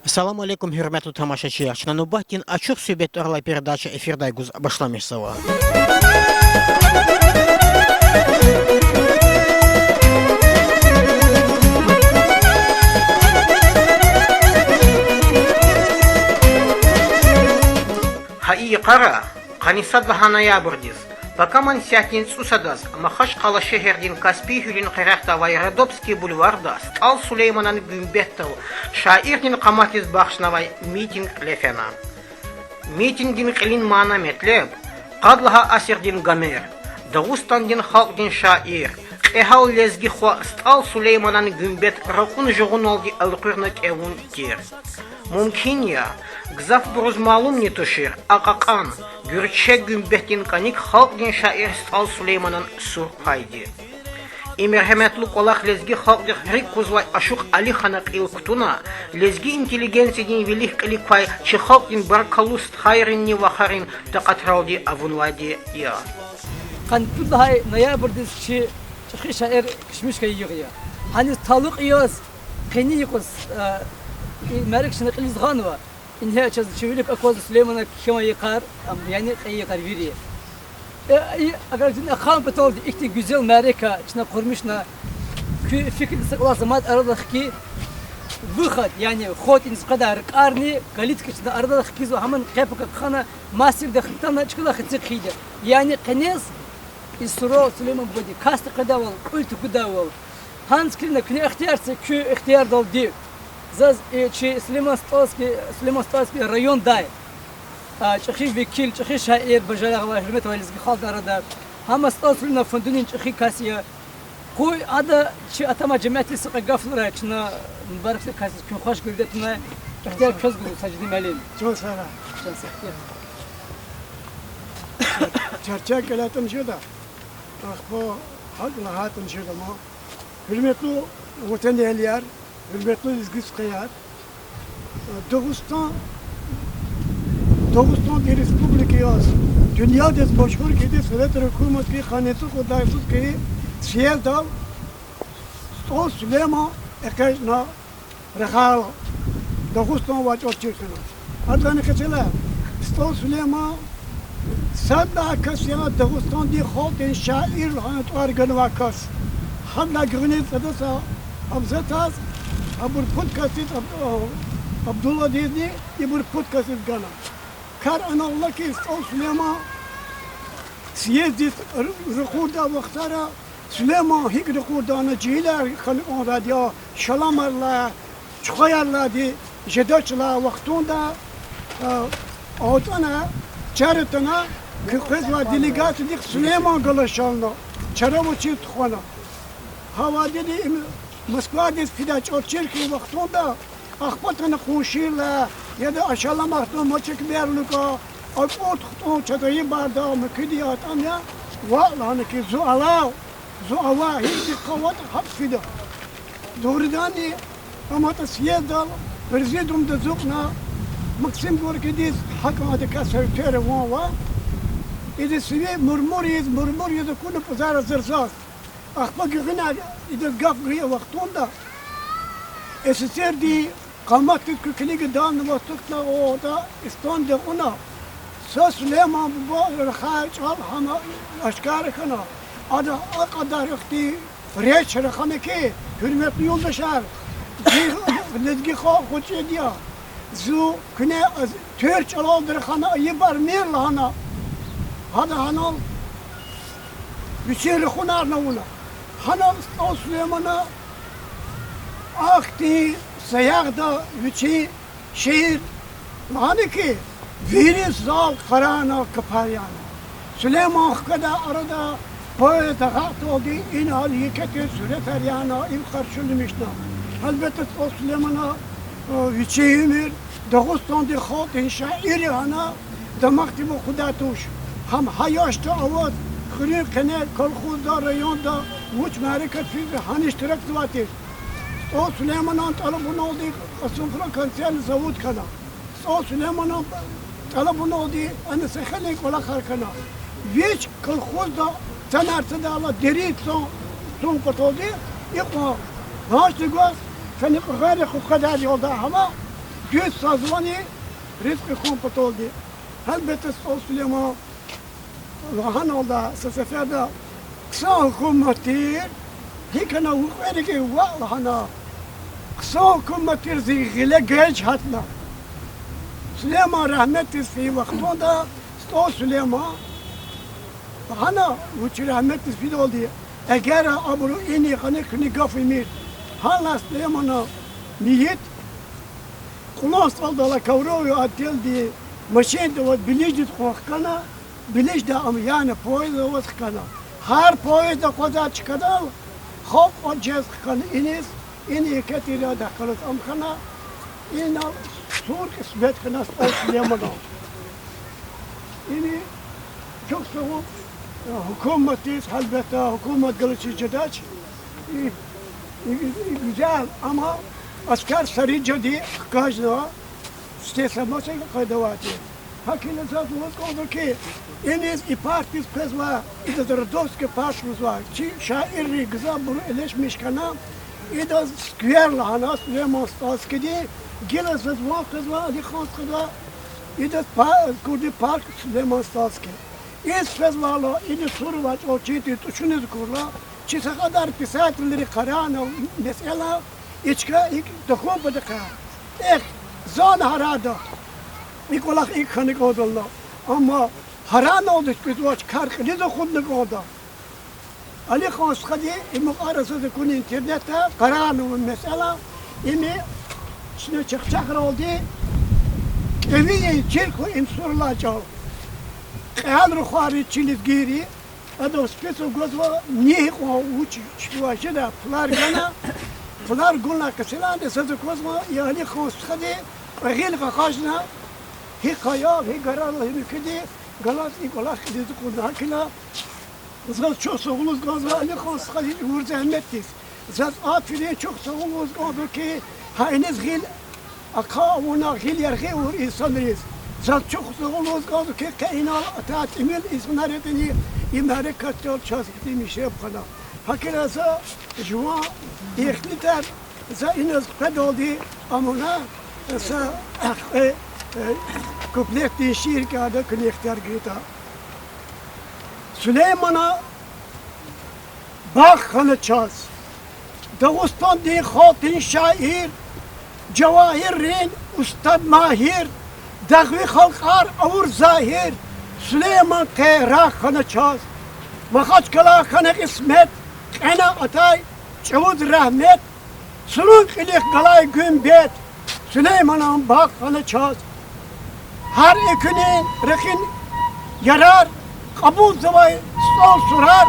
Assalamu alaikum, hürmetli tamaşaçılar. Çınanubahtin açık söhbetlerle передача efirdayız başlamışsa. Hayi qara, qanisad bahanaya burdiz. Bakaman siyatin susadaz, Mahaş qala şehirden Kaspiy hülün qiraqta ve Yaradopski bulvarda Stal Süleyman'ın gümbettal şairdin qamatiz baxşnavay miting lefena. Mitingin qilin mana metleb, qadlaha asirdin gamer, Dağıstandin halkdin şair, Qehal lezgi xwa Stal Süleyman'ın gümbet raqun joğun oldi alqırnak evun tir. Mümkün ya, gzaf buruz malum ne tuşir, aqaqan, Gürçek gümbettin kanik halkdin şair Stal Süleyman'ın surpaydi. Merhametlik olaq lezgi halkdin rik kuzvay aşuk Ali Xanak il kutuna, lezgi inteligensidin velih klikvay, çi halkdin barkalust hayrinni vaharin taqatraldi avunvadi ya. Kan kullahay noyabr'dis çi çıkı şair kışmış kayıyor ya. Hani taluk iyos, peni yikos, merik şını qiliz ghanva. İnhe çaz çevilip akoz Süleyman'a kima yıkar, yani yıkar viri. Agar cin akhan patoldi ikti güzel merika çına kurmuşna fikir lazımat aradık ki выход yani ход ins kadar qarni galit kişide aradık ki hemen kapıka khana masif de xitana çıkıla xitsi khide. Yani qeniz isro Süleyman bodi kast qadaval qult qadaval Hans kine ihtiyarsa kü ihtiyar daldi. Zaz Süleyman Stalski rayon day. Çıkı vekil, çıkı şair, bacalağı ve hürmet ve lizgi halk arada. Ama Stalski'nin fondunun çıkı kasiye. Koy adı çi atama cemiyeti sıkı gaflara çına mübarekse kasiye. Kün hoş gördüğüne ihtiyar köz gülü sacidim elin. Çok sağ ol. Çerçek gelatim şurada. Bu halkla hatım şurada mı? Hürmetli vatan ehliyar, hürmetli lizgi sıkıyar. Dağıstan bir respublikayız. Dünya des başvur kedi Sovyet hükümeti kanıtı kudaysız ki siyel dal Stal Süleyman ekajna rehal Dağıstan vaç orçuksuna. Adlanı kaçela Stal Süleyman sadda kasya Dağıstan di halkın şair hanıt argan vakas. Hadla güne sadasa abzatas abur podkastit Abdullah dedi ibur podkastit gana. Kar anallah ki Stal Süleyman siyezdit rekorda vaktara Süleyman hik rekordana cihiler on radya şalamarla çıkayarla di jedaçla vaktunda ağutana çaretana kız ve delegat dik Süleyman galaşalna çarabıçı tıkwana hava dedi Moskva des fidaç orçerki vaktunda akbatana konşirla ya da aşağılamaktan maçık berluka akot tuton çatayı barda mekidiyat amya vallahi ki zuala hiç kavat hapsida doğrudan ama da siyedal prezidum da zukna Maksim Gorkidis hakamadı kasırtörü va idi sive murmuriz da kunu pazara zırsaz akbak gına idi gafgıya vaktunda SSR'di Kalmaktık kükülüğü dağını vastıkla o da İstanbul'da ona Söz Süleyman bu rıhaç al hama aşkarı kana adı akadar ikti reç rıhamı ki hürmetli yoldaşlar lezgi koç ediyor zu küne Türk alal rıhamı ayıbar mirla hana hada hanal bir rıhunar na ona hanal Süleyman'a akti Sayakda üçü şehir hani ki virüs zal karana kaparyana Süleyman kadar arada böyle dağıt oldu in hal yeketi süre feryana im karşılamıştı elbette o Süleyman'a üçü ümür Dağıstan'da halk şairi hana damakti bu kudatuş ham hayaşta avat kırık kene kolxuzda rayonda uç merikat fi han iştirak zıvatır O Süleyman'ın talabını oldu, Asımfıra kanser zavut kana. O Süleyman'ın talabını oldu, anne sehelik ola karkana. Hiç kolxuzda sanarsa da Allah deri son kat oldu. İkma, haştı göz, feni gayri kadar yolda ama Güç sazvani rızkı komput oldu. Elbette o Süleyman Lahan oldu. Seferde kısa hükümeti hikana hükmeti ki Lahana kısa hükümeti zihile geç hatla. Süleyman rahmetli fi vaktında o Süleyman Lahana uçu rahmetli fi oldu. Eğer abru ini kani gafimir hala Süleyman'a niyet Kunas aldılar kavruyu atel diye maşin de bilecik korkana bilecik de ama yani poyda vatkana her poyda koza çıkada hop o cez kan iniz ini ketira da kalıt amkana ina sur ismet kana Süleyman'a ini çok soğuk hükümetiz elbette hükümet gelişi cedaç güzel ama asker sarı jadi kajna stesaması kaydavati. Hakine zatımız oldu ki eniz ipartis pezva idadardovski paşmuz var. Çi şairri güzel bunu eleşmiş kana idaz skyer lahana Süleyman Stalski'di gila zazva kızva Ali Khan kızva idaz kurdi park Süleyman Stalski. İz pezvalo idi soru var o çiti tuşunuz kurla çisa kadar pisatleri karana mesela İçka ilk dokun badaka. Zan harada. İlk olak ilk kanık oldular. Ama haran oldu ki duaç kark ne dokunduk orada. Ali Khan skadi imuk arası da kun internette karanın mesela imi şimdi çıkacak oldu. Evi çirko imsurla çal. Kayal ruhari çiliz giri. Adı speso gozva niye ko uç şuaşı da plar gana. Pınar günler kesilen de sözü kozma yani konuşkadı ağil kakajna hikaya hikayalar hikadi galas ikolas kedi kuzna kila zat çok soğuk gazla ali konuşkadı vurdu emmettis zat afili çok soğuk gazla ki hayniz gil akavuna gil yergi vur insanlarız zat çok soğuk gazla ki kainal atat emil insanlarını imare katıyor çalıştığım şey yapana hakirasa juan İhtiyar, zaten pedaldi amına, sa komplekti şirkada konektar gita. Süleyman'a bak hançaz. Dağıstan di hatin şair, Cevahir'in ustad mahir, dağvi halkar avur zahir. Süleyman kayra hançaz. Vakat kala kanak ismet, ana atay. Çavuz rahmet, suluk ilik galay gümbet, Süleyman'ın bak hançaz. Her ikinin rekin yarar, kabul zavay sol surar,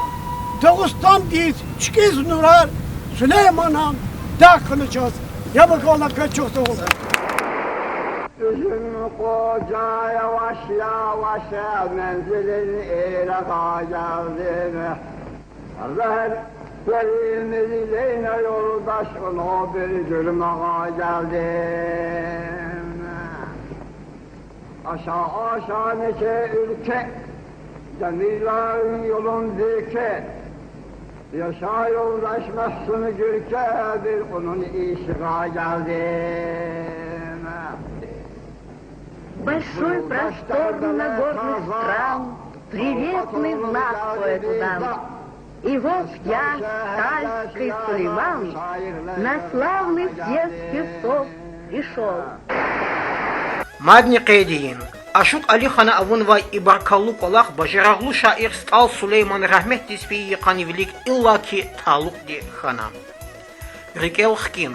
Dağıstan diz çıkız nurar, Süleyman'ın dak hançaz. Ya bak Allah kaç çok da olur. Üzüm koca yavaş yavaş menzilin ile geldi. Rehberimiz Leyla yoldaş onu bir cürmağa geldim. Aşağı neke ülke, demirlerin yolun dike. Yaşa yoldaşmazsın gürke, bir onun işine geldim. Большой простор нагорных стран, приветный знак поэтам. И вот я, Тальский Сулейман, на славный съезд певцов пришел. Madni qeydiyin. Aşık Ali Xana avun vay ibarkallu kolak bajaraglu şair Stal Süleyman rahmet disfiyi kanivlik illaki taluk di Xana. Rikel Xkin.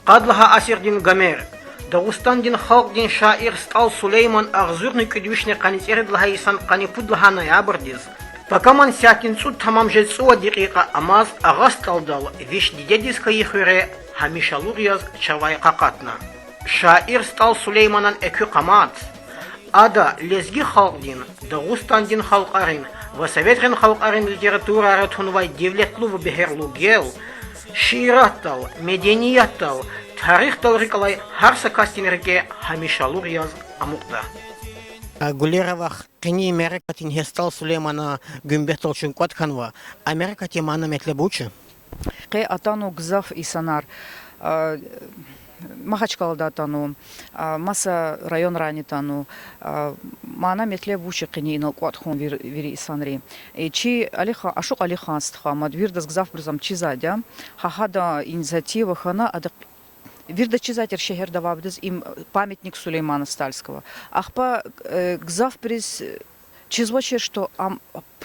Qadlaha asirdin gamer. Dağıstan din halk din şair Stal Süleyman ağzurni küdvişne kaniteridlaha isan kanipudlaha noyabrdiz. Покаман сятин цуд тамам жецуа дикика амаз агас талдал виш дидедиска ихюре хамишалур яз чавай какатна. Шаир Стал Сулейманан экю камат. Ада лезги халдин, Дагустан дин халкарин, васоветрин халкарин литература аратунвай девлетлу в бехерлу гел, шиираттал, меденияттал, тарихтал рикалай харса кастинерге хамишалур яз амукта. Гулеровах кини Америка тин Стал Сулеймана гүмбетал чункват ханва. Америка темана метлебучи. Қе атану гзаф исанар. Махачкалада тану, маса район рани тану, мана метле вучи қини инал куатхон вири исанри. Чи алиха ашук алиханстха, мад вирдас гзавбрзам чизадя, хахада инициатива хана ада Вирда чизатер шехер давабдыз им памятник Сулеймана Стальского. Ахпа гзавбриз чизвочер, что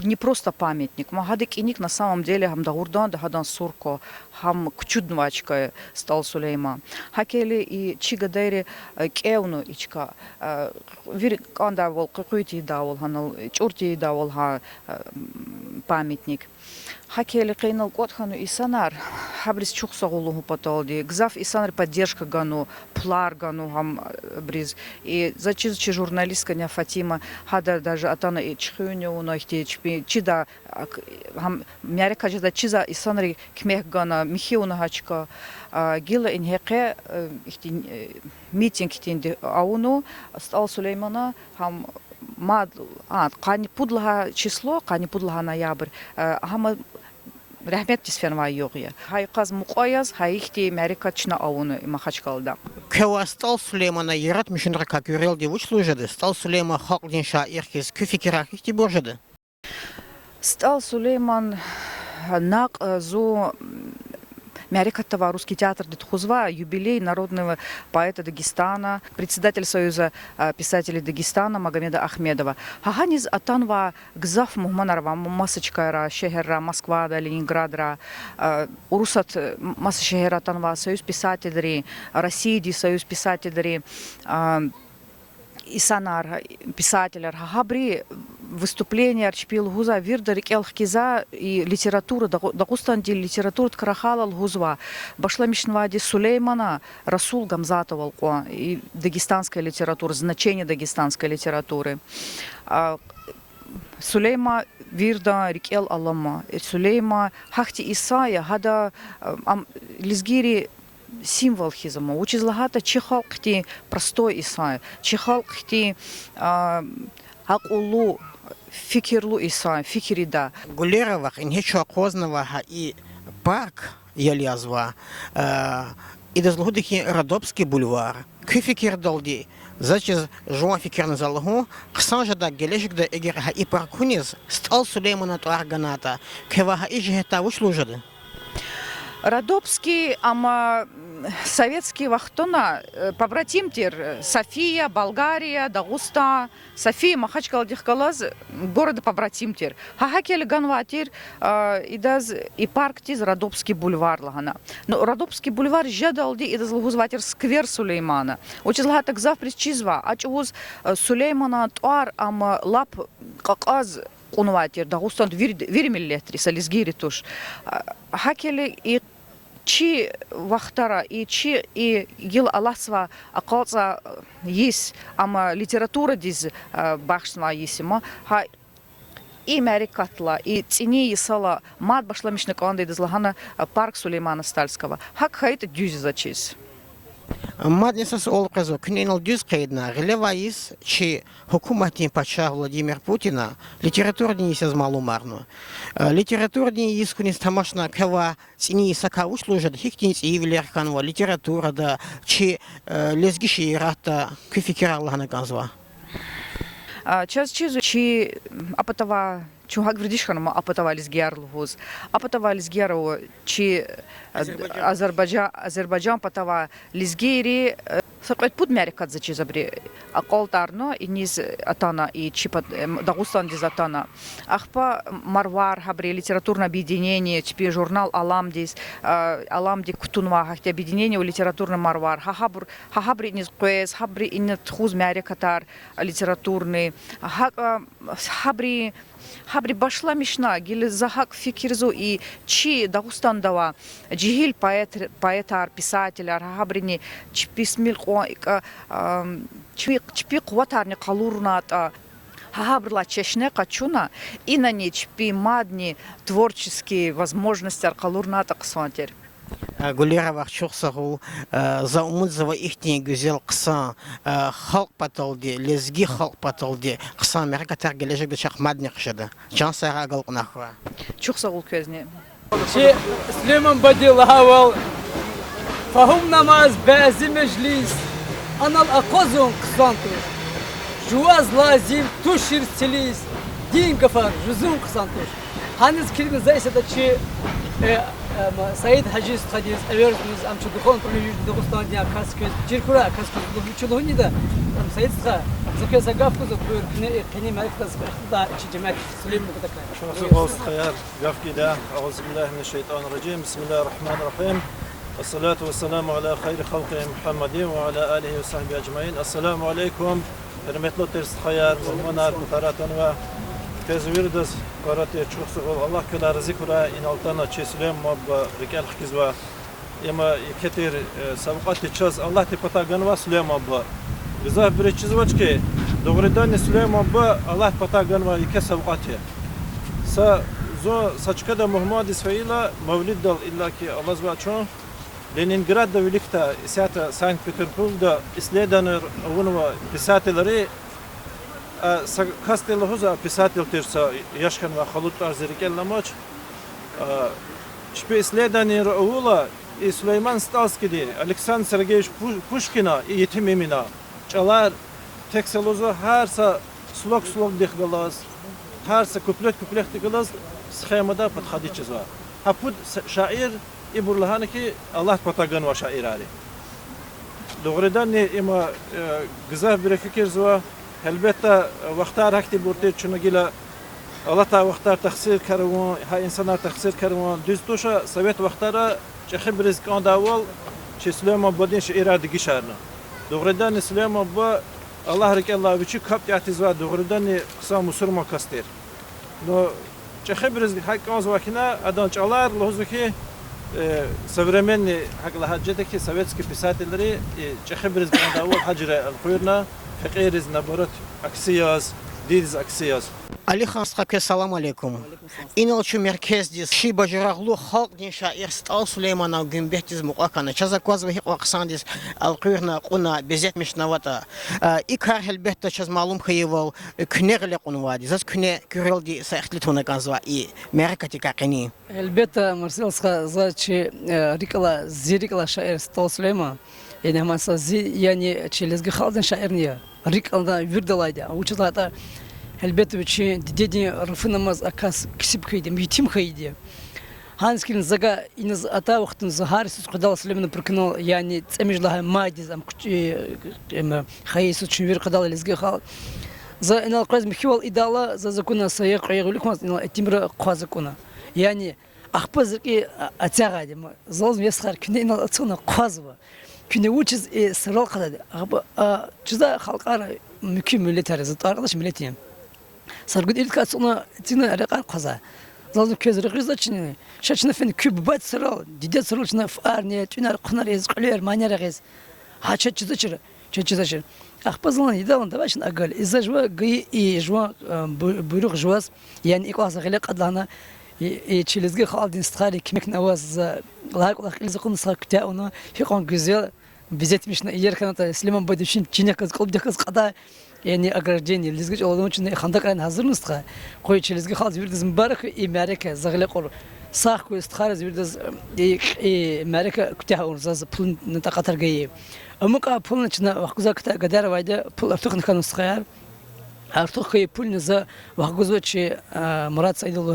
не просто памятник, магадик и ник на самом деле хам дагурдан дахадан сурко, хам кчуднвачка стал Сулейма. Хакели и чигадери кевну ичка, вир кандавол кукуити давол ханал, чурти давол ха памятник. Хакели кайнал котхану и санар, хабрис чухсагулу потолди, гзав и санар поддержка гану, плар гану хам бриз. И зачизчи журналистка ня Фатима, хада даже атана и чхюню унахти чида хам мярика чида чиза и санари кмех гана михиуна хачка гила инхеке митинг тинди ауну стал Сулеймана хам мад кани пудлага число, кани пудлага ноябрь, хама рахмет тисфенва йогия. Хай қаз муқаяз, хай ихти мәрикачна ауны Махачкалада. Кева стал Сулеймана ярат мишенра как юрел девуч служады, стал Сулейма халдинша ирхиз küfikirах ихти боржады. Стал Сулейман нак зу Мярикатова русский театр Дедхузва, юбилей народного поэта Дагестана, председатель Союза писателей Дагестана Магомеда Ахмедова. Хаганиз атанва гзаф мухманарва масочкайра шехерра Москва да Ленинградра, урусат маса шехера атанва Союз писателей России, Союз писателей Исанар, писатель Хабри, выступление Арчпил Гуза, Вирдер, Элхкиза и литература, Дагустанди литература Ткрахала Лгузва, Башла Мишнвади Сулеймана, Расул Гамзатова и дагестанская литература, значение дагестанской литературы. Сулейма Вирда, Рикел Аллама, Сулейма Хахти Исая, Хада Лизгири символ хизма. Учизлагата чихалкти простой Исай, чихалкти акулу фикирлу Исай, фикирида. Гулеровах инхечу Кознова и парк ялязва и дозлгудики Родопский бульвар. Küfikir daldi. Зачез жуа фикерны залгу, ксанжада гелешик да эгер и паркуниз стал Сулеймана туарганата. Кеваха и жехта ушлужады. Родопский, ама советский вахтона, побратимтер, София, Болгария, Дагуста, София, Махачкала, Дихкалаз, города побратимтер. Хахакели ганватир, и парк тиз Родопский бульвар лагана. Но Родопский бульвар жадалди и даз лгузватир сквер Сулеймана. Учизлагата гзавприс чизва, ачуз Сулеймана туар, ама лап каказ Кунватир, Дагустан виримиллетри, сализгири туш. Хакели и чи вахтара, и чи и гил аласва акалца есть, ама литература диз бахшма есима, ха и мярикатла, и цини есала мад башла мишнеканды дизлагана парк Сулеймана Стальского. Хак хайта дюзи зачиз. Маднесас олказо кненал дюз кайдна релеваис, чи хукуматин пача Владимир Путина литературни из малумарну. Литературни искунис тамашна кава цини сака услужат хиктинс и вилерханва литература да чи лезгиши рата кюфикираллахана канзва. Час чизу чи апатава чугак вредишханма апатава лизгиярлугуз. Апатава лизгияру чи Азербайджан патава лизгири сакет пуд мярикат за чизабри аколтарно и низ атана и чипа Дагустан диз атана. Ахпа Марвар хабри литературное объединение, чипи журнал Аламдис, Аламди Кутунва хахти объединение у литературный Марвар. Хабри низ куэс, хабри ин тхуз мярикатар литературный. Хабри башла мишна, гили захак фикирзу и чи Дагустан дава, джигиль поэтар, писателяр, хабрини чипи смилко, чипи кватарни калурната, хабрла чешне качуна, и на ней чипи мадни творческие возможности калурната ксвантер. Гулеровах чухсагу за умудзава ихтни гүзел кыса халк паталди, лезги халк паталди, кыса мярикатар гележек да чахмадни кышады. Чан сара галкунахва. Чухсагу көзне. Чи Сулейман Бадил Лавал فهم نماز بعزي مجلس أنا الأقوزون قصانتو جواز لازم تشير سليس دين كفر جزون قصانتو هنز كلمة زي سدتشي سعيد حجيز خديز أبيرز أم شدخون بريج دغستان ديا كاسكز جيركورا كاسكز بوشلوني دا أم سعيد خا زكية سقاف كذا بور كني مالك تسبح دا شي جماعة سليم بكتكا شو خير قف كده أعوذ بالله من الشيطان الرجيم بسم الله الرحمن الرحيم الصلاة والسلام على خير خلق محمد وعلى آله وصحبه أجمعين السلام عليكم hürmetli terst خير مؤمنار مطاراتن و تزويردز قراتي تشوفوا الله كلا رزقنا إن ألتنا تشسلم مب رجال خكزوا إما كتير سبقات تشاز الله تبتا جنوا سلم مب إذا بريتشز وجهك دوغردان سلم مب الله تبتا جنوا يكسبقاته سا زو سچكدا محمد إسرائيل مولد دل إلا كي الله زبطشون Leningrad da birlikte isata Sankt Peterburg'da İsledanır avunma pisateleri Kastelohuza pisateltersa yaşkan ve halut arzerikel maç Şpe İsledanır avula Süleyman Stalski'di Aleksandr Sergeyevich Pushkin'a yetim emina çalar tekselozu hersa slok dikgalas hersa kuplet dikgalas schemada patxadiçiz var hapud şair İburlahanı ki Allah patagan ve şairali. Doğrudan ne ima güzel bir fikir zva. Elbette vaktar hakti burtaya çunu gila Allah ta vaktar taksir karvan, ha insanlar taksir karvan. Düz tuşa Sovet vaktara çeşit rizkan daval Süleyman Badin şairadi gişarna. Doğrudan ne Süleyman ba Allah rikallah biçi kap yatiz var. Doğrudan ne kısa musurma kastir. No çeşit rizk hakkımız vakina adan çalar lozuki современный حاجتك советские писатели чехебрез гандавол хаджра алхуирна фекерез наоборот аксияз диз аксияз Алихан Схаке, салам алейкум. Иначе меркездис ши бажираглу халк дин шаир стал Сулеймана гумбехтиз муакана. Чаза квазвахи ваксандис алқирна куна безетмиш навата. И кархел бехта чаз малум хаевал кнегле кунвади. Зас кне кюрелди сахтлитуна канзва и меркати какини. البته مرسل زاچی ریکلا زیریکلا شاعر стал Сулейман. Yani mesela yani çelizgi halden şair niye? Rikalda virdalaydı. Uçuzlarda elbette bir dedi rafınamaz akas kisip kaydı, mitim kaydı. Hanskinin zaga iniz ata vaktin zahar siz kadal Süleyman'ı pırkınal yani temizlaha madiz am hayısı çünkü kadal elizgi hal. За инал кваз михвал идала за закона сая кайгулик мас инал этимра квазакона. Yani ахпазки атягади. Зоз месхар күне инал атсона квазва. Күне учиз сырал кадады. Чуза халкара мüküm millet arası. Arkadaş milletiyim. Sargıd ilk atсона тина рекар кваза. Зоз көз рекиза чини. Шачна фен küb бат сырал. Диде сырал чина фарне тюнар кунар езкөлер манера гез. Хача чуза чира. Чучуза чира. Ахпазлан идалан давашин агал. Из-за жва гы и жва бурух жваз. Yani ilk olarak gele kadlana çelizgi khaldin stkhari kimek nawaz lak lak ilzakun sakta ona hikon güzel bizetmişne yer kanata Süleyman Badişin Çin'e kız kıldı kız kada yani agrarceni lizgi olduğum için xandak ayın hazır mıstka koy çelizgi khald birdiz mübarek imareke zagle qor sağ koy stkhari birdiz imareke kutah urzaz pul nitaqatar gayi amka pulun içine vaqza kadar vayda pul artık kanus khayar Артух пульни за вахгузвачи Мурат Саидов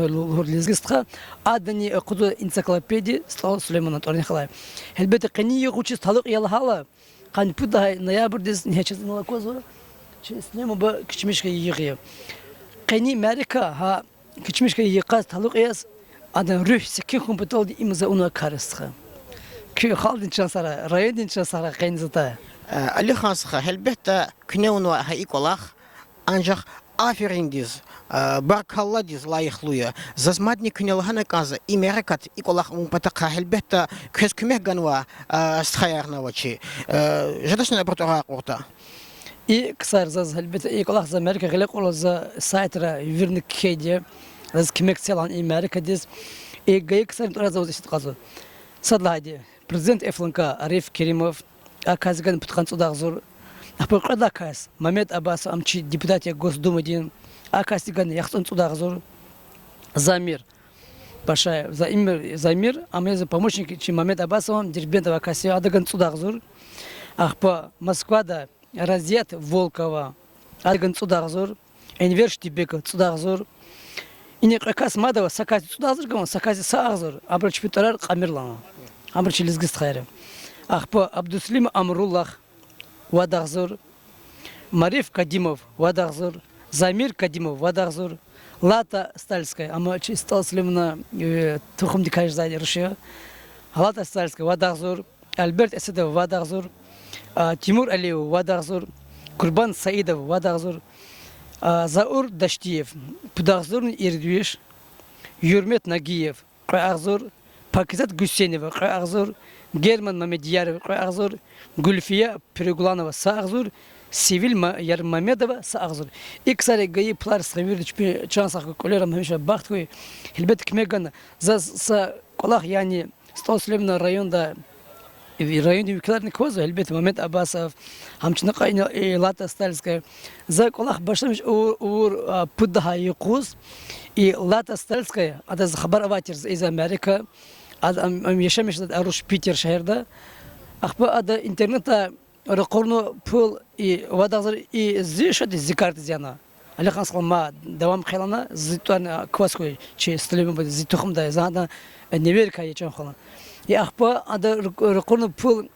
лизгистха адани куду энциклопедии стал Сулейман Торнихалай. Элбете кани учи талык ялхала кан пуда ноябрь дез нечез налакозу чеснему ба кичмишке йыгы. Кани Америка ха кичмишке йыгаз талык яс адан рүх секин компетолди имза уна карыстха. Кü халдин чансара районин чансара кайнзата. Алихан Сха элбете күне уну ха иколах Ancak aferin diz, barkallah diz layıklıya. Zazmadni künelhana kaza, imerikat ikolak umpataka elbette köz kümek ganva stayarna vaçi. Jadaşna portoğa orta. И ксар заз elbette ikolak za Amerika gelek ola za saytra virnik kedi. Zaz kümek selan Amerika diz. Gay ksar toraza uzişit qazo. Sadlaydi. Prezident Eflanka Arif Kerimov akazgan putkan судах зор. Апоқада акас Мамед Аббас амчи депутат Госдумы дин акас диган яхтан судах зор замир большая за мир, а мы за помощники, чем Мамед Аббасовым, Дербентова, Кассия, Адаган Цудахзур, Ахпа, Москва, да, Разет, Волкова, Адаган Цудахзур, Энвер Штибека, Цудахзур, и не как Мадова, Сакази Цудахзур, Сакази Саахзур, Абрач Питарар, Камерлана, Абрач Лизгистхайра, Ахпа, Абдуслим Амруллах, Вадахзур, Мариф Кадимов, Вадахзур, Замир Кадимов, Вадахзур, Лата Стальская, а мы чисто слимна тухум дикаш зайди Русия. Лата Стальская, Вадахзур, Альберт Эседов, Вадахзур, Тимур Алиев, Вадахзур, Курбан Саидов, Вадахзур, Заур Даштиев, Пудахзур Ирдвиш, Юрмет Нагиев, Каахзур, Пакизат Гусейнова, Каахзур, Герман Мамедьяров, Каахзур, Гульфия Перегуланова, Саахзур, Сивил Ярмамедова Саахзур. И, кстати, гаи плар сравнивали чансах колерам хемиша бахтуй. Хилбет кмеган за колах яни столслемна районда районе викларный козу хилбет Мамед Аббасов хамчнака и Лата Стальская за колах башамиш ур пудха якуз и Лата Стальская ада хабар аватир из Америка ам яшамиш аруш Питер шахерда ахба ада интернета رقورنا پول ای وادازر ای زیشت زیکارت زیانا. علی خان سلام دوام خیلنا زیتوان کواسکوی چه استلیم بود زیتوخم دای زادا نیویر کایی چون خلا. یا اخبار آد رقورنا پول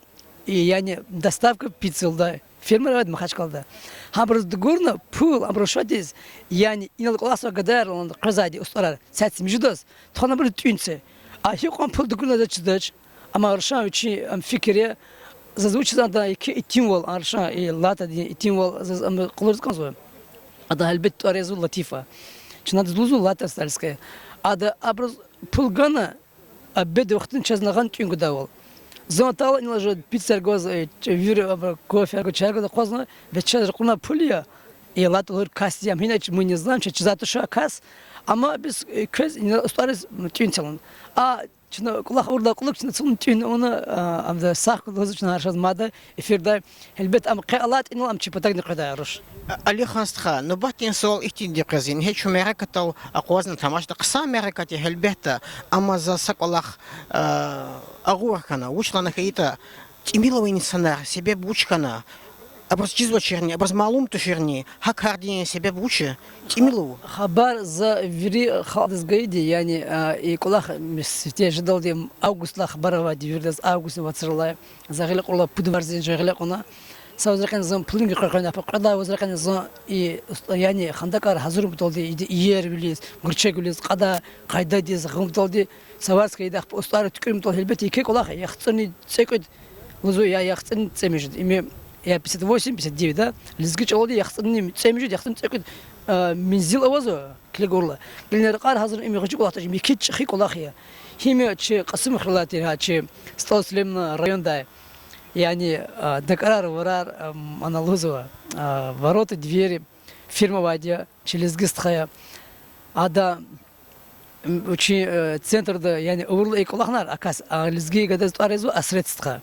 یعنی доставка پیتزل دای фермер вад махач калда. Хабрыз дгурна пул амрошадис яни инал класса гадар он казади устарар. Сәтсим жудос. Тхана бир тюнце. А хикон пул дгурна да чдач. Ама арша учи ам фикре зазвучит да и тимвол арша и лата и тимвол кулурскан зо. Ада албет арезу латифа. Чнад злузу лата стальская. Ада абрыз пулгана абед вахтын чазнаган тюнгу давал. Зонтал не ложит пиццер гоз вир кофе чайга да козна вечер куна пулия и латулur кастиям иначе мы не знаем что за то что кас ама без кез не старис тюнцелон а чина кулах урда кулак чина цун тюн она амда сах лозучна аршаз мада эфирда элбет ам калат ин ам чипатак не када руш Али ханстха но батин сол ихтин диказин хеч мерека тал аквазна тамашта кыса мерека те элбета ама за саколах агуркана учлана хаита тимиловый инсанар себе бучкана образ чизвочерни образ малум тушерни хакардине себе буче тимилову хабар за вири халдыз гайди яни и кулах те ждал дем август хабарова дивирдас август вацрла загылы кула пудварзин жагылы куна саузракан зам плинги кыркана пакада узракан зам и яни хандакар хазур бутолди иер билис гурчек билис када кайда диз гымтолди саварская да устар түкрим тол хелбет ике кулах яхцыни цекот лузу я яхцын цемежд име я 58 59 да лизгич олди яхцыни цемежд яхцын цекот минзил авазо клегорла клинер кар хазур име гыч кулахта име кич хи кулах я химе чи касым хрлати ха чи столслем районда яни декарар варар аналозова ворота двери фирма вадя через гистхая ада учи центр да яни урла и кулахнар акас лизги гадаз арезу асретстха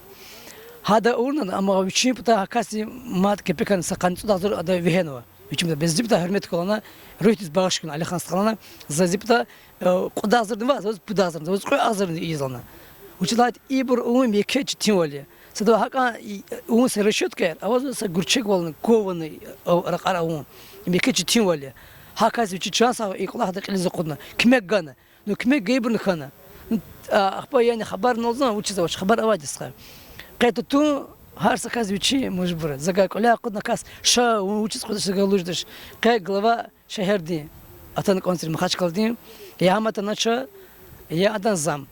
хада урна ама учи пта акаси мат кепекан сакан цудазур ада вехенова учим да бездипта хөрмет кылана ройтис багышкын алихан сакалана зазипта кудазыр дива заз пудазыр заз кой азыр излана училат ибур умем екеч тинвали сада хака он се решетка а вот се гурчек волны кованный ракара он екеч тинвали хака звучит часа и кулах да килзе кудна кмеггана ну кмег гейбрн хана ахпа яни хабар нолзан учится ваш хабар авадисха кайто ту харса казвичи мужбур зага коля кудна кас ша учится кудаш галуждаш кай глава шахерди атан консер махачкалди я мата нача я адан зам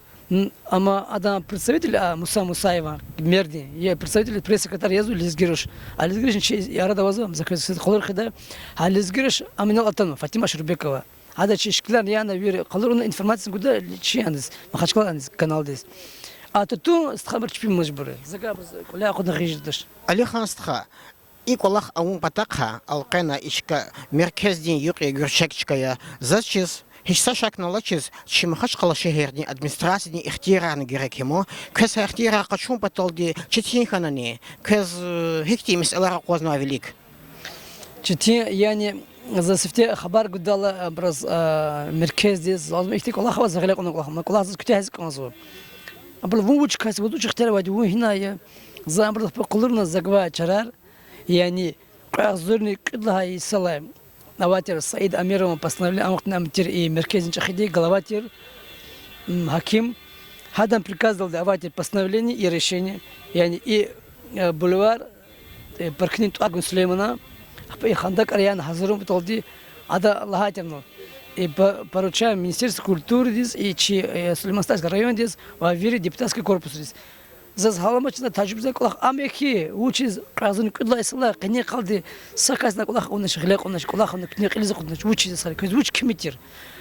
ама адам представитель Муса Мусаева мерди я представитель пресс-секретарь язу лизгирш а лизгирш я рада вазам закрыть холор хида а лизгирш аминал атан Фатима Шурбекова ада чишклар я на вир холорна информация куда чи андис махачкал канал дис а ту стхабар чпи мужбур зага коля кудна гиждаш Али ханстха и колах аун патакха алкана ишка меркездин юqi гурчекчкая зачис Хисашак налачиз чимахашкала шехерни администрацияни ихтираны керек ему кез ихтира качун патолди четинханани кез хиктимис элара козна велик чити яни за сифте хабар гудала браз меркез дез лазм ихтик Аллах ва загылак он Аллах кулаз кутяз конзу абл вуч кас вуч ихтер вади ву хиная за браз кулурна загва чарар яни азурни кыдлай салам наватер Саид Амиров постановили амхтнам тир и меркезин чахиди главатир Хаким Хадан приказ дал давать постановление и решение, и бульвар паркнин Туагун Сулеймана, и Хандак Арьян Хазарум Толди, Ада Лахатину. И поручаем Министерство культуры и Сулейманстайский район здесь, в Авире депутатский корпус здесь. За халамачна таджибза кулах амехи учиз казун кудлай сала кне калды сакасна кулах он шглек он кулах он кне килз кудна учиз сали көз уч кимитер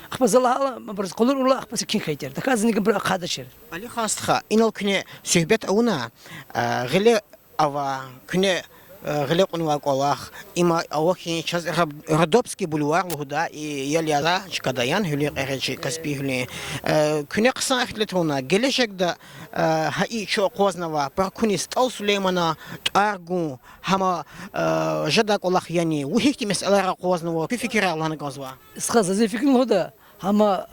ахбазала барс кулур ула ахбас кин хайтер таказни гбра хадашер али хастха инал кне сөхбет ауна гыле ава кне غلق ونواقولах има awaki час Родопский бульвар луда и яляза чкадаян хулик эречи каспи хуле күне кысан ахлетуна келешекде хаи чо кознава паркуни стал Сулеймана аргу хама жадаколах яни ухихти месалара кознава фикира Аллахны газва схаза зефикин луда хама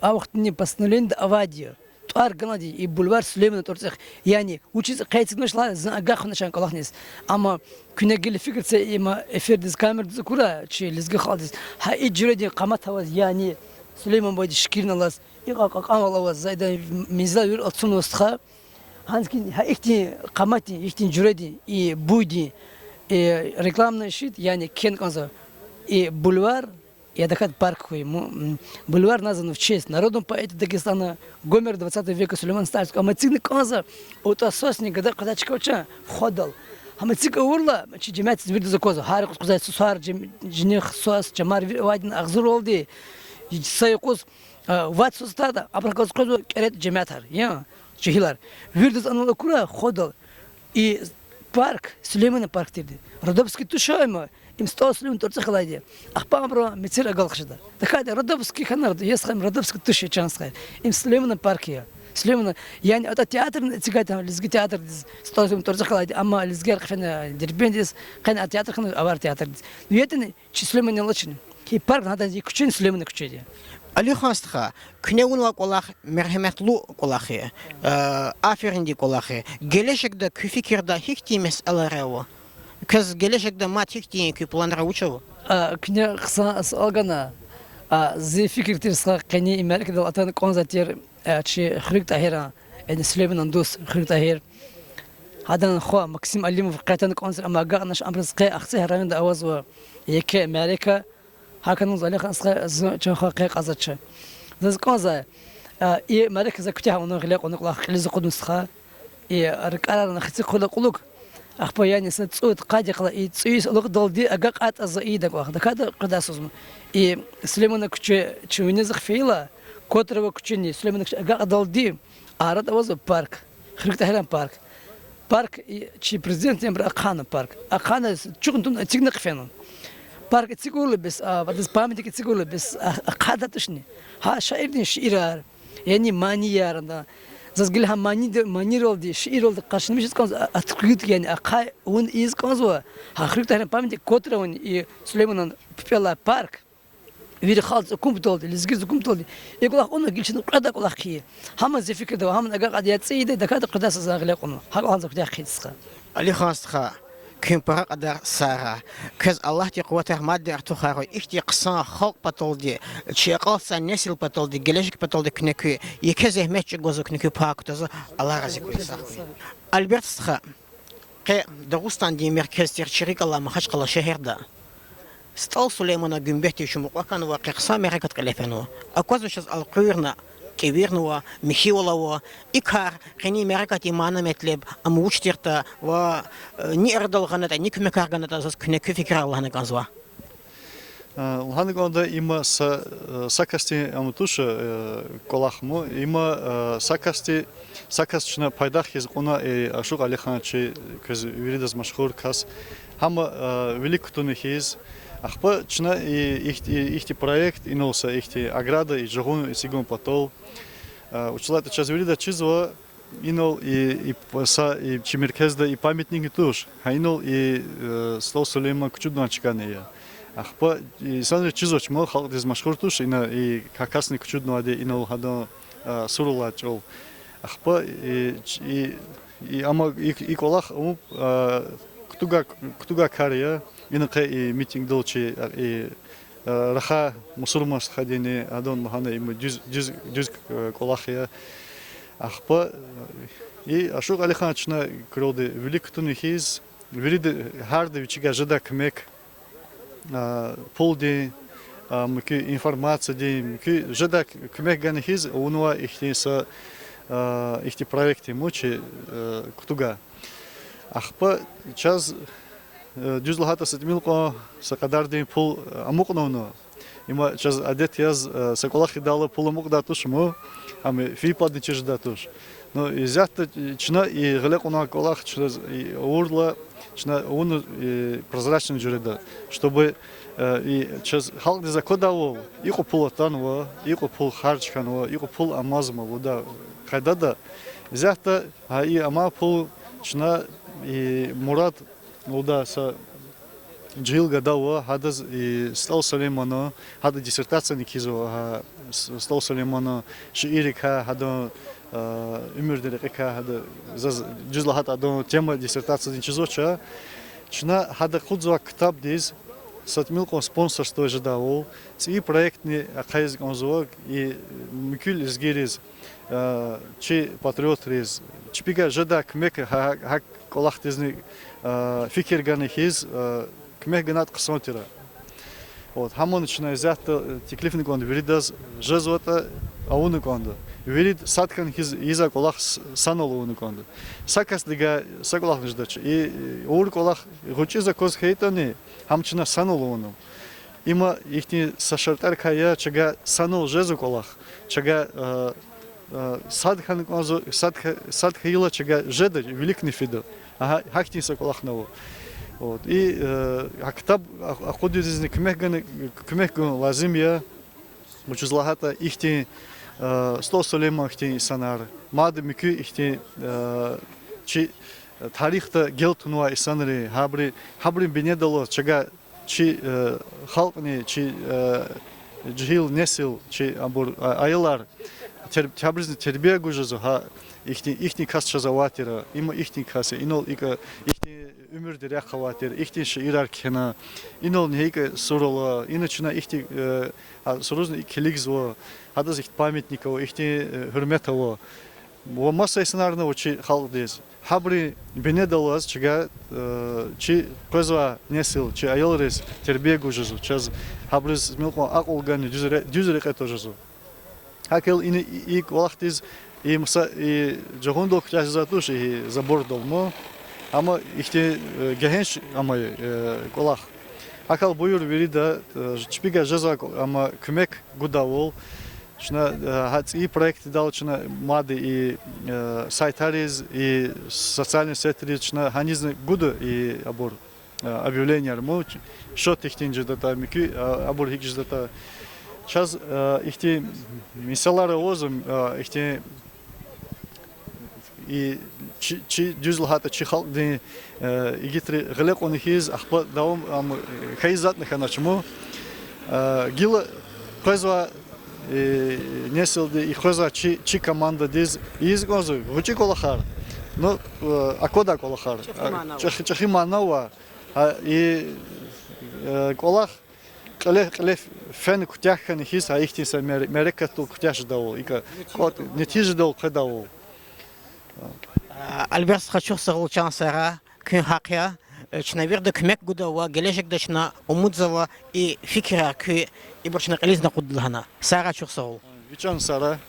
авахтни постановление авадия Туар Ганади и бульвар Сулеймана Торцех, яни учиться кайцик нашла за агаху шан калахнис, ама күнегели фикрце има эфирдиз камер кура чи лизге халдис, ха и жюреди камат хаваз яни Сулейман бойди шкирналас, и камалаваз зайда мизал юр отсун устха, ханскин ха ихти камати ихти жюреди и буйди и рекламный щит, яни кен конза и бульвар Я доход парк бульвар назван в честь народного поэта Дагестана Гомер 20 века Сулейман Стальский. А мы цигны каза от ососни когда чекача входил. А мы цигы урла чи джемец виду за козу. Хари кузай сусар джних сос чамар вадин ахзур олди. Сайкус вад сустада. А про козу керет джемятар. Я чехилар. Виду за анула кура входил. И парк Сулейман парк тирди. Родопский тушаема. Им стал Сулейман Торцех лади. Ахпамбро мецер агалхшда. Такая Родопский ханар, есть хам Родопский туши чанская. Им Сулейман парке. Сулейман, я не это театр, цигай там лизги театр, стал Сулейман Торцех лади. Ама лизгер хана дербендис, хана театр хана авар театр. Но это не Сулейман не лучше. И парк надо и кучен Сулейман кучеди. Али хастха кнеунла колах мерхеметлу колахи аферинди колахи gelешекде күфикирда хихтимес аларево кыз gelешекде мат хихтин ки планра учу кне хса алгана зи фикиртирска кне имеркдал атан конзатер чи хрик тахира эн Сулейман андус хрик тахир хадан хо Максим Алимов катан конзер амага наш амрыз кай ахсе районда авазва яке Америка Hakan uzalekhan skha chakha qaq azatcha. Zazqaza и مركز كتاه ونغلق ونقلق خليز قدنسخا и ركالنا خصي قلق اخبا يعني ستصود قادق لا يصيس لق دلدي اقات ازايدك واخد كذا قداسوزم и Сулеймана куче чуйнез خفيلا كوترو كучني Сулеймана اقات دلدي арат аваз парк хриктахран парк чи президент эмбра акана парк акана чугунтун тигнак фенон парк цигулы без вадис памятники цигулы без акадатышни ха шаирдин шиирар яни манияр зазгилха маниролди шииролди кашнымыш кон аткыт яни акай он из конзо ха хриктахран памятник котрован и Сулейманан пела парк вири халц кумптолди лизгиз кумптолди иглах он гилчин када кулахи хама зефикда хама ага адяциде дакада кадаса заглекон ха ганза куда хитска али хастха كم برق أدر سارة كز الله تقوى تهمد أرتوخارو إختي قصان خلق بطولدي شيء قاصا نسل بطولدي جلشك بطولدي كنكو يكزه متش جوزو كنكو باك تزا الله رزقه يسخي ألبرت سخا قي دروستان دي مركز ترشريك الله مخش قلا شهر دا ستال سليمانا جنبهتي شموق وكان واقع قصان مركز قلفنو أكوزو شز القيرنا كبيرنوا مخيولوا إكار خني مركاتي مانا متلب أموشتيرتا و نيردل غنتا نيكم كارغنتا زس كنكو فكرة الله نغازوا Лханагонда има сакасти амутуша колахму има сакасчна пайдах из она и Ашук Алиханчи каз виридас машхур кас хама великотуны хиз ахпа чна и ихти проект инулся ихти аграда и жагун и сигун потол училата час вирида чизва инул и чимерkezda и памятники туш хайнул и стол Сулейман кучудан чикания Ахпа Исанри чизоч мо халк дез машхур туш ина и какасни кучуд ноаде ина хадо сурулачол. Ахпа и ама и колах ктуга кария ина кай митинг долчи и раха мусурмас хадини адон махана им дюз колахия. Ахпа и Ашук Алихановична кроды великотуны хиз велиды харды вичига жада кмек полди мки информация ди мки жада кмек ган хиз унуа ихтиса ихти проекты мучи ктуга. Ахпа час дюзлахата сатмилко сакадардин пул амукноно. Има час адет яз саколахи дала пул амукдатушмо ами фипадни чеждатуш. Но изята чна и глек на колах через урла чна он прозрачный жюреда, чтобы и через халк закодавал и купул танва, и купул харчканва, и купул амазма вода. Когда да изята и ама пул чна и мурат вода са Джил гадава хадаз и стал Сулеймана хада диссертация никизо стал Сулеймана шиирика хада умердерека хада жузлахат адон тема диссертация никизоча чна хада худзва китаб диз сатмилко спонсорство жадавол и проектни акайз гонзо и микül изгириз чи патриотриз чипига жада кмек хак колахтизни фикерганы хиз кмек гнат ксонтира. Вот, хамон начинает зята теклифный гонд, веридаз жезота ауны гонда. Верид садхан хиз иза колах санол ауны гонда. Сакас дига саголах неждач. И ур колах гучиза коз хейтани хамчина санол ауны. Има ихни сашартар кая чага санол жезу колах. Чага садхан гонзо садхила чага жеда великный фидо. Ага, хакти саколах ново. Вот. И китаб аходит из кмек лазим я учузлахата ихти сто Сулейман ихти санар мады микü ихти чи тарихта гелтунуа исанри хабри бенедало чага чи халкни чи джил несил чи абур айлар табризни тербия гужазу ха ихти кас чазаватира има ихти касе инол ика ихти өмүрдө рахаватир ихти ширар кена инол нейка сурола иначе ихти сурузны келигзво хадаз ихти памятниково ихти хурметово во массайсынарны учи халдез хабри бенедалаз чига чи козва несил чи айолрес тербия гужазу час хабриз милко акулгани дюзрека тожазу Акел и вахтиз и мса и жогондо хязатуш и забор долмо ама ихте гехенш ама колах акал буюр верида чпига жаза ама кмек гудавол шна хат и проект далчна мады и сайтариз и социальный сетри шна ханизны гуду и абор объявления мо шот ихтинжи дата мики абор хигж дата Сейчас ихти мисалары озым ихти и чи дюзлхата чи халкны игитри глек он хиз ахпа даум хайзатны ханачму гила козва неселди и козва чи команда диз из гозу гучи колахар но акода колахар чахи манава и колах Клев фен кутяххан хис аихтис мерекату кутяш дау ика кот нетиж дау кадау Альберт хочу сагулчан сара кün хакя чнаверде кмек гудава gelешек дачна умудзава и фикра кü ибрчна кализна кудлана сара чухсагул вичан сара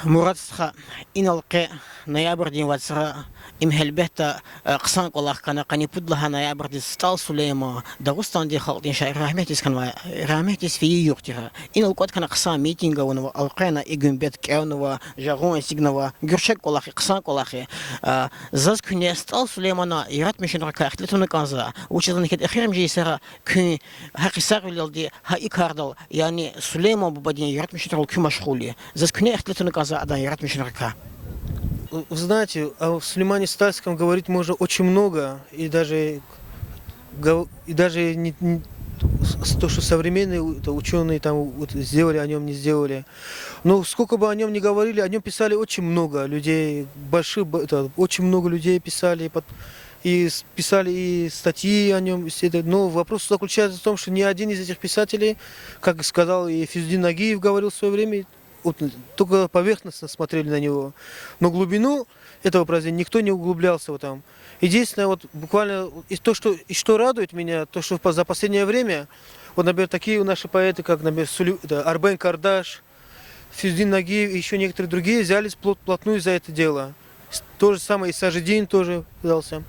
Murat'a inalqe noyabr din vatsra imhelbehta qsan qolaq kana qanipudlaha noyabr dis stal Suleyma Dagustan di xalqin şair rahmetis kana rahmetis fi yuqtira inal qod kana qsan meetinga wa alqana igümbet kevnova jagon signova gürşek qolaq qsan qolaq zaz küne stal Suleymana yaratmışın rakaatletunu kanza uçdan hit akhirim jeysara kün haqisar vildi ha ikardal yani Suleyman bu badin yaratmışın rol kü mashghuli Вы знаете, о Сулеймане Стальском говорить можно очень много, и даже то, что современные ученые там вот сделали, о нем не сделали. Но сколько бы о нем ни говорили, о нем писали очень много людей, очень много людей писали, и писали и статьи о нем. Но вопрос заключается в том, что ни один из этих писателей, как сказал и Физудин Нагиев говорил в свое время, вот, только поверхностно смотрели на него. Но глубину этого произведения никто не углублялся в этом. Единственное, вот буквально что радует меня, то, что за последнее время, вот, например, такие наши поэты, как, например, Арбен Кардаш, Физудин Нагиев и еще некоторые другие взялись плотную за это дело. То же самое и Сажидин тоже взялся.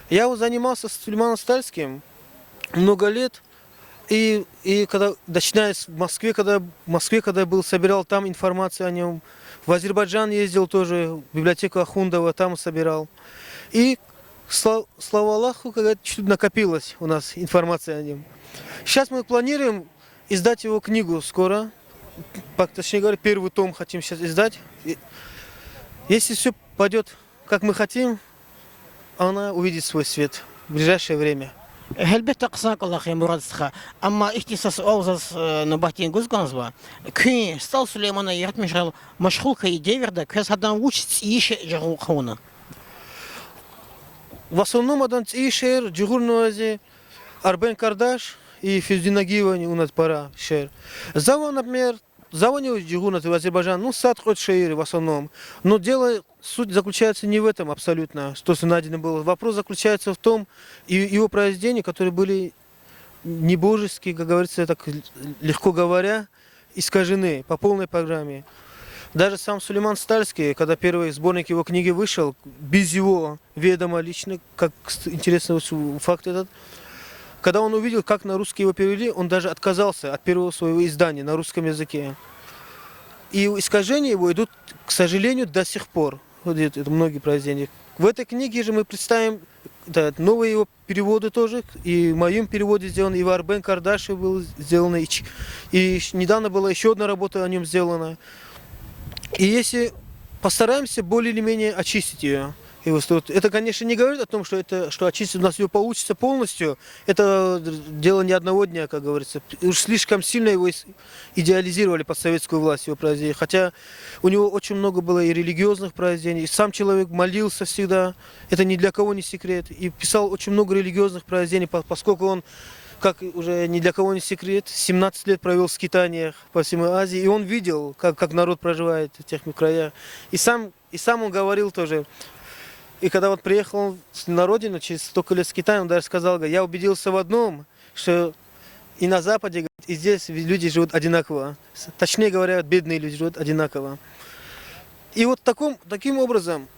Я вот занимался с Сулейманом Стальским много лет, и когда, начиная с Москвы, когда я был, собирал там информацию о нем, в Азербайджан ездил тоже, в библиотеку Ахундова, там собирал. И, слава Аллаху, чуть накопилась у нас информация о нем. Сейчас мы планируем издать его книгу скоро, точнее говоря, первый том хотим сейчас издать. Если все пойдет, как мы хотим, она увидит свой свет в ближайшее время. Әлбәттә кысак Аллаһ мурадсха, амма ихтисас алзас набатин гузганзва. Күй стал Сулеймана яратмышал машхулка и деверда, касадан учится ише жагуна. В основном адан ишер джигурнуази Арбен Кардаш и Физудин Нагиев у нас пора шер. Зава, например, Заванил джигурнат в Азербайджан, ну сад хоть шеир в основном. Но суть заключается не в этом абсолютно, что найдено было. Вопрос заключается в том, и его произведения, которые были небожеские, как говорится, так легко говоря, искажены по полной программе. Даже сам Сулейман Стальский, когда первый сборник его книги вышел, без его ведома лично, как интересный факт этот, когда он увидел, как на русский его перевели, он даже отказался от первого своего издания на русском языке. И искажения его идут, к сожалению, до сих пор. Вот это многие произведения. В этой книге же мы представим новые его переводы тоже. И в моем переводе сделано, и в Арбен Кардаше было сделано. И недавно была еще одна работа о нем сделана. И если постараемся более или менее очистить ее. Это, конечно, не говорит о том, что очистить у нас ее получится полностью. Это дело не одного дня, как говорится. Уж слишком сильно его идеализировали под советскую власть, его произведения. Хотя у него очень много было и религиозных произведений. Сам человек молился всегда. Это ни для кого не секрет. И писал очень много религиозных произведений, поскольку он, как уже ни для кого не секрет, 17 лет провел в скитаниях по всей Азии. И он видел, как народ проживает в тех краях. И сам он говорил тоже. И когда вот приехал на родину через столько лет с Китая, он даже сказал, я убедился в одном, что и на Западе, и здесь люди живут одинаково. Точнее говоря, бедные люди живут одинаково. И вот таким образом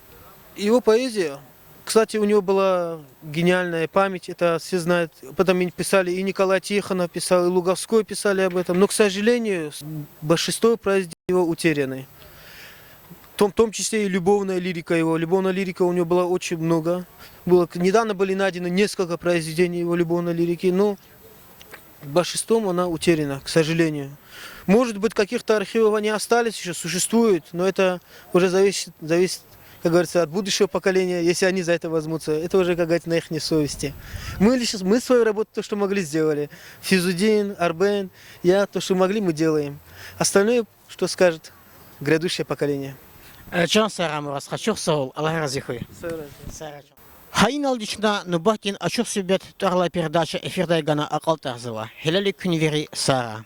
его поэзия, кстати, у него была гениальная память, это все знают. Потом писали, и Николай Тихонов писал, и Луговской писали об этом. Но, к сожалению, большинство произведений его утеряны. В том числе и любовная лирика его. Любовная лирика у него была очень много. Недавно были найдены несколько произведений его любовной лирики, но большинством она утеряна, к сожалению. Может быть, каких-то архивов они остались, еще существуют, но это уже зависит, как говорится, от будущего поколения, если они за это возьмутся. Это уже, как говорится, на их совести. Мы свою работу, то, что могли, сделали. Физудин, Арбен, я, то, что могли, мы делаем. Остальное, что скажет грядущее поколение. Жан сарам раз хочу саул, Аллах разихуй. Хайын алдична нубатин ачук сюбет тарла передача эфирдайгана акал тарзыва. Хелали күнвери сара.